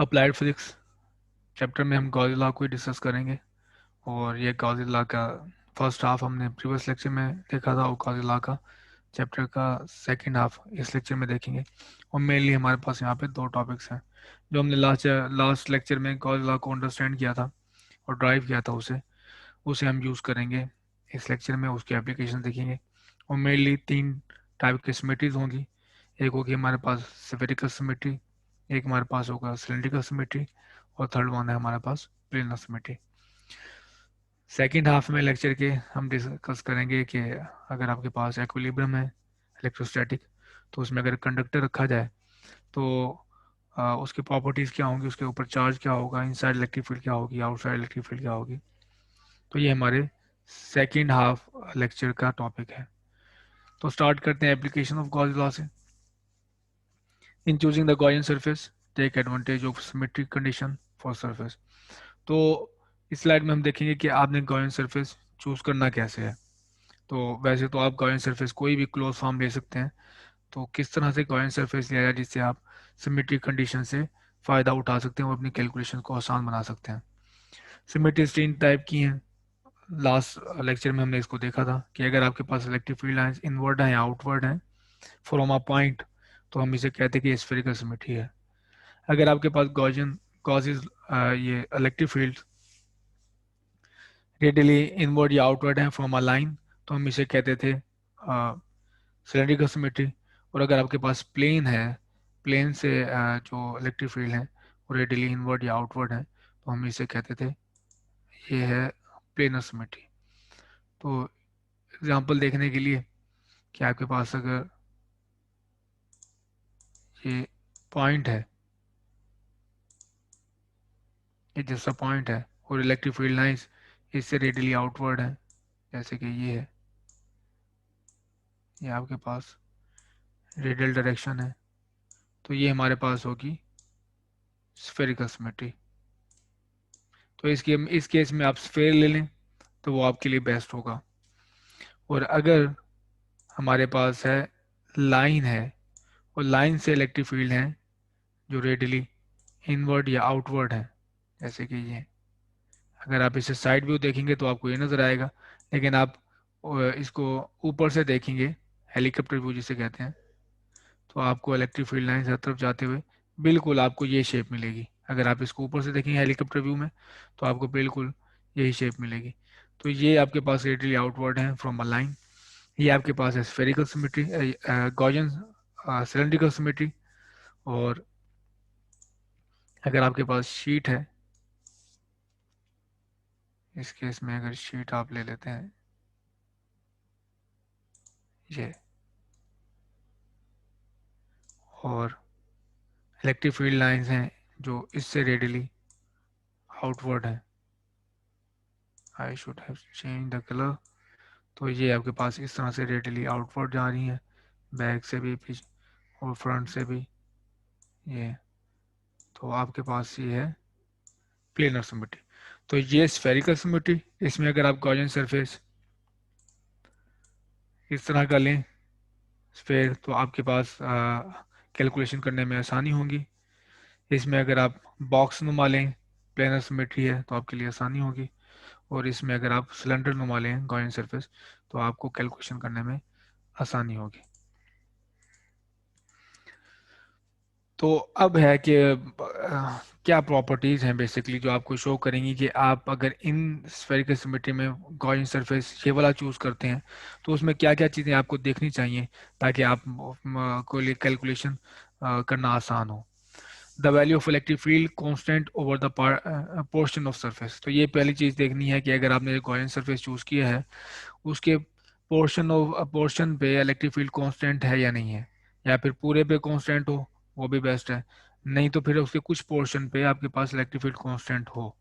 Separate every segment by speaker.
Speaker 1: Applied physics chapter में हम Gauss law को ही डिस्कस करेंगे। और ये गॉस लॉ का फर्स्ट हाफ हमने प्रीवियस लेक्चर में देखा था, और गॉस लॉ का चैप्टर का सेकंड हाफ इस लेक्चर में देखेंगे। और मेनली हमारे पास यहाँ पे दो टॉपिक्स हैं जो हमने लास्ट लेक्चर में गॉस लॉ को अंडरस्टैंड किया था और ड्राइव किया था, उसे उसे हम यूज़ करेंगे इस लेक्चर में, उसकी एप्लीकेशन देखेंगे। और मेनली तीन टाइप की सिमेट्रीज होंगी। एक होगी हमारे पास स्फेरिकल सिमेट्री, एक हमारे पास होगा सिलेंड्रिकल सिमेट्री, और थर्ड वन है हमारे पास प्लेनर सिमेट्री। सेकेंड हाफ में लेक्चर के हम डिस्कस करेंगे कि अगर आपके पास एक्विलिब्रियम है इलेक्ट्रोस्टैटिक, तो उसमें अगर कंडक्टर रखा जाए तो उसकी प्रॉपर्टीज़ क्या होंगी, उसके ऊपर चार्ज क्या होगा, इनसाइड इलेक्ट्रिक फील्ड क्या होगी, आउटसाइड इलेक्ट्रिक फील्ड क्या होगी। तो ये हमारे सेकेंड हाफ लेक्चर का टॉपिक है। तो स्टार्ट करते हैं एप्लीकेशन ऑफ गॉस लॉ से। In choosing the Gaussian surface take advantage of symmetric condition for surface. तो इस स्लाइड में हम देखेंगे कि आपने गॉसियन सरफेस चूज करना कैसे है। तो वैसे तो आप गॉसियन सरफेस कोई भी क्लोज फॉर्म ले सकते हैं। तो किस तरह से गॉसियन सरफेस लिया जाए जिससे आप सिमेट्रिक कंडीशन से फ़ायदा उठा सकते हैं और अपनी कैलकुलेशन को आसान बना सकते हैं। सिमेट्रीज तीन टाइप की हैं। लास्ट लेक्चर में हमने इसको देखा था कि अगर आपके पास इलेक्ट्रिक फील्ड लाइंस इनवर्ड हैं या आउटवर्ड हैं फ्रॉम अ पॉइंट, तो हम इसे कहते हैं कि स्फेरिकल सिमेट्री है। अगर आपके पास गॉसियन गॉसिस ये इलेक्ट्रिक फील्ड रेडियली इनवर्ड या आउटवर्ड है फ्रॉम अ लाइन, तो हम इसे कहते थे सिलेंड्रिकल सिमेट्री। और अगर आपके पास प्लेन है, प्लेन से जो इलेक्ट्रिक फील्ड है वो रेडियली इनवर्ड या आउटवर्ड है, तो हम इसे कहते थे ये है प्लेनर सिमेट्री। तो एग्जांपल देखने के लिए कि आपके पास अगर ये पॉइंट है, ये जैसा पॉइंट है और इलेक्ट्रिक फील्ड लाइंस इससे रेडियली आउटवर्ड है, जैसे कि ये है, ये आपके पास रेडियल डायरेक्शन है, तो ये हमारे पास होगी स्फेरिकल सिमेट्री। तो इस केस में आप स्फेयर ले लें तो वो आपके लिए बेस्ट होगा। और अगर हमारे पास है लाइन है और लाइन से इलेक्ट्रिक फील्ड है जो रेडियली इनवर्ड या आउटवर्ड है, जैसे कि ये, अगर आप इसे साइड व्यू देखेंगे तो आपको ये नज़र आएगा, लेकिन आप इसको ऊपर से देखेंगे, हेलीकॉप्टर व्यू जिसे कहते हैं, तो आपको इलेक्ट्रिक फील्ड लाइन हर तरफ जाते हुए बिल्कुल आपको ये शेप मिलेगी। अगर आप इसको ऊपर से देखेंगे हेलीकॉप्टर व्यू में तो आपको बिल्कुल यही शेप मिलेगी। तो ये आपके पास रेडियली आउटवर्ड है फ्रॉम अ लाइन। ये आपके पास है spherical symmetry, Gaussian cylindrical symmetry. और अगर आपके पास शीट है, इस केस में अगर शीट आप ले लेते हैं ये, और इलेक्ट्रिक फील्ड लाइंस हैं जो इससे रेडियली आउटवर्ड है, I should have change the colour. तो ये आपके पास इस तरह से रेडियली आउटवर्ड जा रही हैं, बैक से भी पीछे और फ्रंट से भी ये। तो आपके पास ये है प्लेनर सिमेट्री। तो ये स्फेरिकल सिमेट्री, इसमें अगर आप गॉसियन सरफेस इस तरह का लें स्फेयर तो आपके पास कैलकुलेशन करने में आसानी होगी। इसमें अगर आप बॉक्स नुमा लें, प्लेनर सिमेट्री है तो आपके लिए आसानी होगी। और इसमें अगर आप सिलेंडर नुमा लें गॉसियन सरफेस तो आपको कैलकुलेशन करने में आसानी होगी। तो अब है कि क्या प्रॉपर्टीज़ हैं बेसिकली जो आपको शो करेंगी कि आप अगर इन स्फेरिकल सिमेट्री में गॉसियन सरफेस ये वाला चूज़ करते हैं तो उसमें क्या क्या चीज़ें आपको देखनी चाहिए ताकि आप को लिए कैलकुलेशन करना आसान हो। The value of electric field constant over the portion of surface. तो ये पहली चीज़ देखनी है कि अगर आपने गॉसियन सरफेस चूज़ किया है उसके पोर्शन पे इलेक्ट्रिक फील्ड कांस्टेंट है या नहीं है, या फिर पूरे पे कांस्टेंट हो वो भी बेस्ट है। नहीं तो फिर उसके कुछ पोर्शन पे आपके पास इलेक्ट्रिक फील्ड कांस्टेंट हो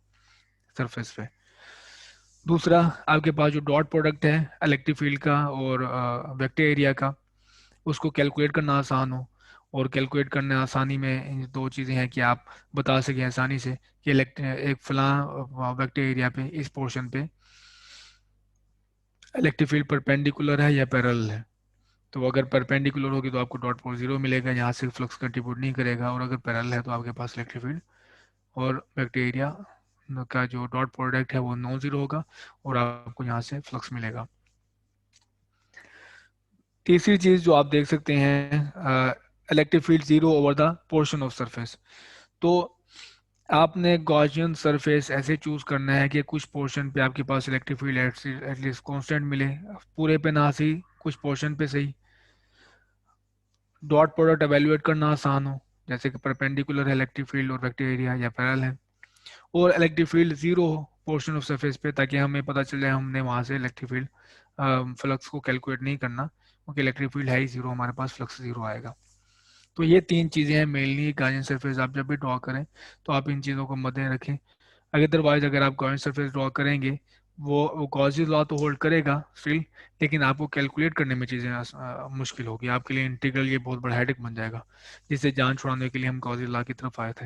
Speaker 1: सरफेस पे। दूसरा, आपके पास जो डॉट प्रोडक्ट है इलेक्ट्रिक फील्ड का और वेक्टर एरिया का, उसको कैलकुलेट करना आसान हो। और कैलकुलेट करने आसानी में इन दो चीज़ें हैं कि आप बता सकें आसानी से कि एक फलां वेक्टर एरिया पे इस पोर्शन पे इलेक्ट्रिक फील्ड परपेंडिकुलर है या पैरेलल है। तो अगर परपेंडिकुलर होगी तो आपको डॉट पोल जीरो मिलेगा, यहाँ से फ्लक्स कंट्रीब्यूट नहीं करेगा, और अगर पैरेलल है तो आपके पास इलेक्ट्रिक फील्ड और बैक्टीरिया का जो डॉट प्रोडक्ट है वो नॉन जीरो होगा और आपको यहाँ से फ्लक्स मिलेगा। तीसरी चीज जो आप देख सकते हैं, electric field zero over the portion of surface. तो आपने गॉसियन सरफेस ऐसे चूज करना है कि कुछ पोर्शन पे आपके पास इलेक्ट्रिक फील्ड एटलीस्ट कांस्टेंट मिले, पूरे पे ना सही, कुछ पोर्शन पे सही। डॉट प्रोडक्ट एवेल्युएट करना आसान हो, जैसे कि परपेंडिकुलर है इलेक्ट्रिक फील्ड और वेक्टर एरिया, या पैरेलल है। और इलेक्ट्रिक फील्ड जीरो हो पोर्शन ऑफ सरफेस पे, ताकि हमें पता चल जाए हमने वहां से इलेक्ट्रिक फील्ड फ्लक्स को कैलकुलेट नहीं करना, क्योंकि इलेक्ट्रिक फील्ड है ही जीरो, हमारे पास फ्लक्स जीरो आएगा। तो ये तीन चीजें हैं मेनली गार्जियन सरफेस आप जब भी ड्रॉ करें, तो आप इन चीज़ों को मद्दे रखें। अदरवाइज अगर आप गार्जियन सरफेस ड्रॉ करेंगे, वो गॉसियन लॉ तो होल्ड करेगा स्टिल, लेकिन आपको कैलकुलेट करने में चीज़ें मुश्किल होगी आपके लिए। इंटीग्रल ये बहुत बड़ा हेडेक बन जाएगा, जिससे जान छुड़ाने के लिए हम गॉसियन लॉ की तरफ आए थे।